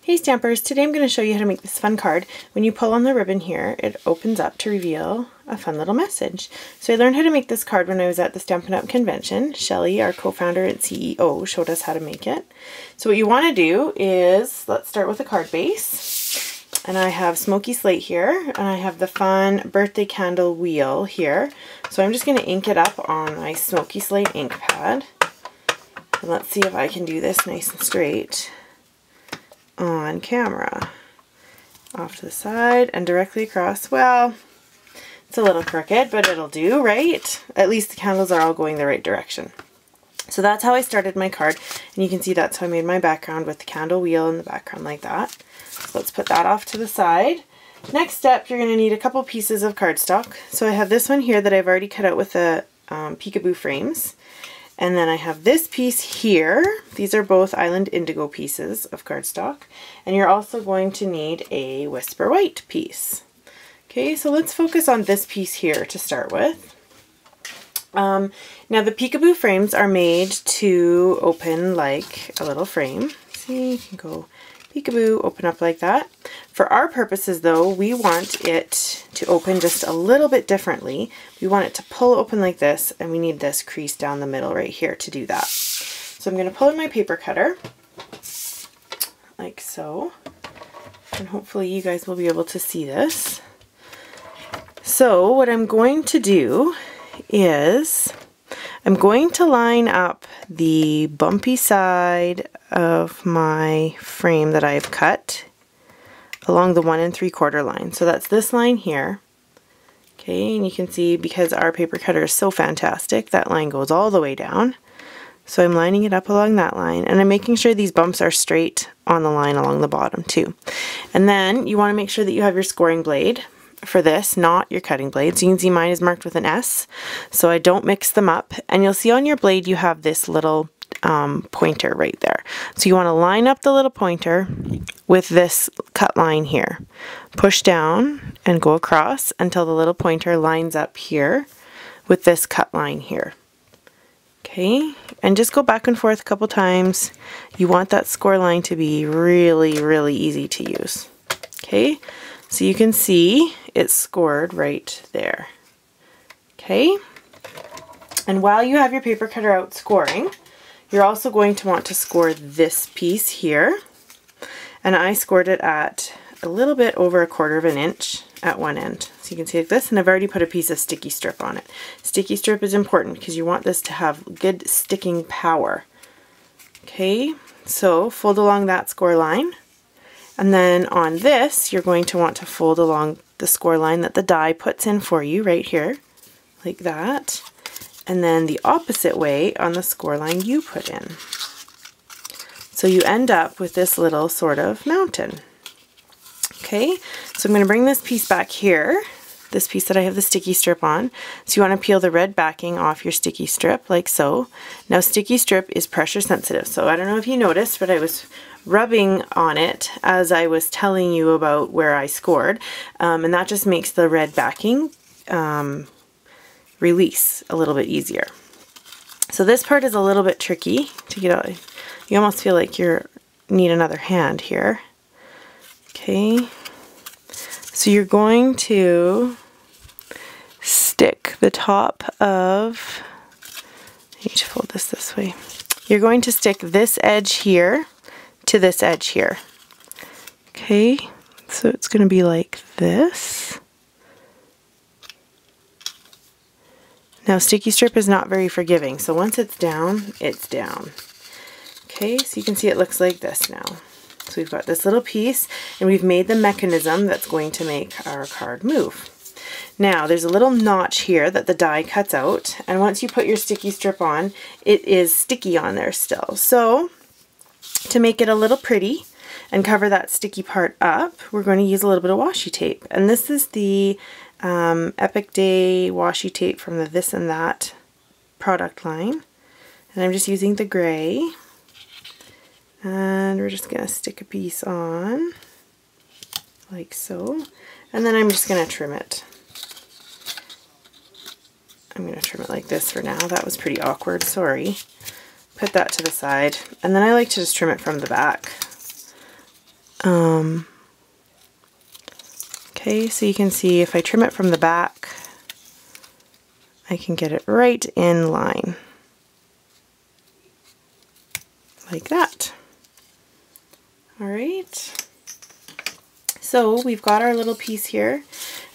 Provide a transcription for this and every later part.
Hey Stampers, today I'm going to show you how to make this fun card. When you pull on the ribbon here, it opens up to reveal a fun little message. So I learned how to make this card when I was at the Stampin' Up! Convention. Shelly, our co-founder and CEO, showed us how to make it. So what you want to do is, let's start with a card base. And I have Smoky Slate here, and I have the fun birthday candle wheel here. So I'm just going to ink it up on my Smoky Slate ink pad. And let's see if I can do this nice and straight on camera. Off to the side and directly across. Well, it's a little crooked, but it'll do, right? At least the candles are all going the right direction. So that's how I started my card, and you can see that's how I made my background with the candle wheel in the background like that. So let's put that off to the side. Next step, you're going to need a couple pieces of cardstock. So I have this one here that I've already cut out with the peekaboo frames. And then I have this piece here. These are both Island Indigo pieces of cardstock. And you're also going to need a Whisper White piece. Okay, so let's focus on this piece here to start with. Now the peekaboo frames are made to open like a little frame. See, you can go peekaboo, open up like that. For our purposes though, we want it to open just a little bit differently. We want it to pull open like this, and we need this crease down the middle right here to do that. So I'm going to pull in my paper cutter, like so, and hopefully you guys will be able to see this. So what I'm going to do is I'm going to line up the bumpy side of my frame that I've cut along the 1 3/4 line. So that's this line here. Okay, and you can see because our paper cutter is so fantastic, that line goes all the way down. So I'm lining it up along that line, and I'm making sure these bumps are straight on the line along the bottom too. And then you want to make sure that you have your scoring blade for this, not your cutting blade. So you can see mine is marked with an S, so I don't mix them up. And you'll see on your blade you have this little pointer right there. So you want to line up the little pointer with this cut line here. Push down and go across until the little pointer lines up here with this cut line here. Okay, and just go back and forth a couple times. You want that score line to be really, really easy to use. Okay, so you can see it's scored right there. Okay, and while you have your paper cutter out scoring, you're also going to want to score this piece here. And I scored it at a little bit over 1/4 inch at one end. So you can see like this, and I've already put a piece of sticky strip on it. Sticky strip is important because you want this to have good sticking power. Okay, so fold along that score line. And then on this, you're going to want to fold along the score line that the die puts in for you right here, like that. And then the opposite way on the score line you put in. So you end up with this little sort of mountain. Okay, so I'm going to bring this piece back here, this piece that I have the sticky strip on. So you want to peel the red backing off your sticky strip like so. Now sticky strip is pressure sensitive, so I don't know if you noticed, but I was rubbing on it as I was telling you about where I scored, and that just makes the red backing release a little bit easier. So this part is a little bit tricky to get out. You almost feel like you need another hand here. Okay, so you're going to stick the top of, I need to fold this way. You're going to stick this edge here to this edge here. Okay, so it's going to be like this. Now sticky strip is not very forgiving, so once it's down, it's down. Okay, so you can see it looks like this now. So we've got this little piece, and we've made the mechanism that's going to make our card move. Now there's a little notch here that the die cuts out, and once you put your sticky strip on, it is sticky on there still. So to make it a little pretty and cover that sticky part up, we're going to use a little bit of washi tape. And this is the Epic Day washi tape from the This and That product line. And I'm just using the gray. And we're just going to stick a piece on, like so. And then I'm just going to trim it. I'm going to trim it like this for now. That was pretty awkward, sorry. Put that to the side. And then I like to just trim it from the back. Okay, so you can see if I trim it from the back, I can get it right in line. Like that. All right. So we've got our little piece here,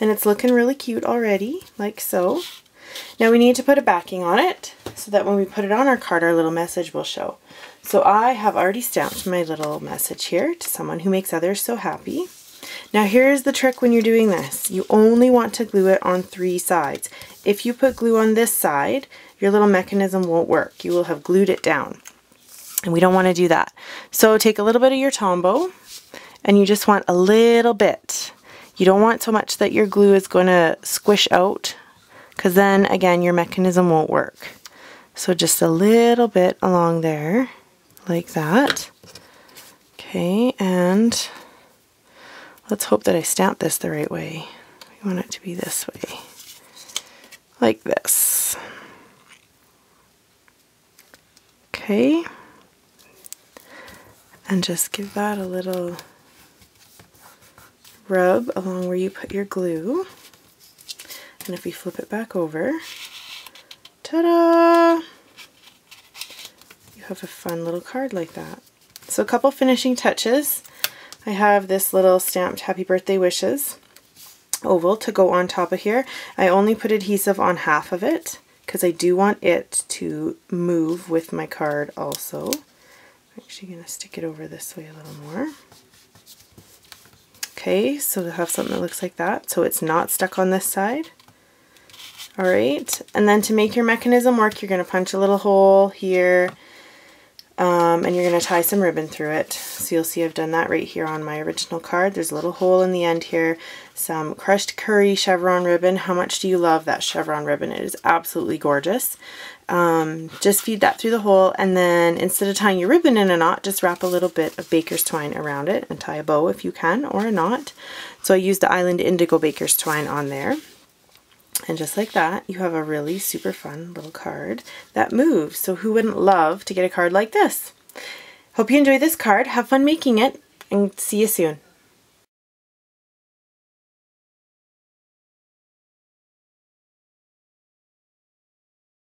and it's looking really cute already, like so. Now we need to put a backing on it so that when we put it on our card, our little message will show. So I have already stamped my little message here: to someone who makes others so happy. Now here's the trick when you're doing this. You only want to glue it on 3 sides. If you put glue on this side, your little mechanism won't work. You will have glued it down. And we don't want to do that. So take a little bit of your Tombow, and you just want a little bit. You don't want so much that your glue is going to squish out, because then again your mechanism won't work. So just a little bit along there, like that. Okay, and let's hope that I stamp this the right way. We want it to be this way, like this. Okay, and just give that a little rub along where you put your glue. And if we flip it back over, ta-da! You have a fun little card like that. So a couple finishing touches. I have this little stamped Happy Birthday Wishes oval to go on top of here. I only put adhesive on half of it because I do want it to move with my card also. I'm actually going to stick it over this way a little more. Okay, so we'll have something that looks like that, so it's not stuck on this side. Alright, and then to make your mechanism work, you're going to punch a little hole here, and you're going to tie some ribbon through it. So you'll see I've done that right here on my original card. There's a little hole in the end here, some crushed curry chevron ribbon. How much do you love that chevron ribbon? It is absolutely gorgeous. Just feed that through the hole, and then instead of tying your ribbon in a knot, just wrap a little bit of baker's twine around it and tie a bow if you can, or a knot. So I used the Island Indigo baker's twine on there. And just like that, you have a really super fun little card that moves. So who wouldn't love to get a card like this? Hope you enjoy this card. Have fun making it, and see you soon.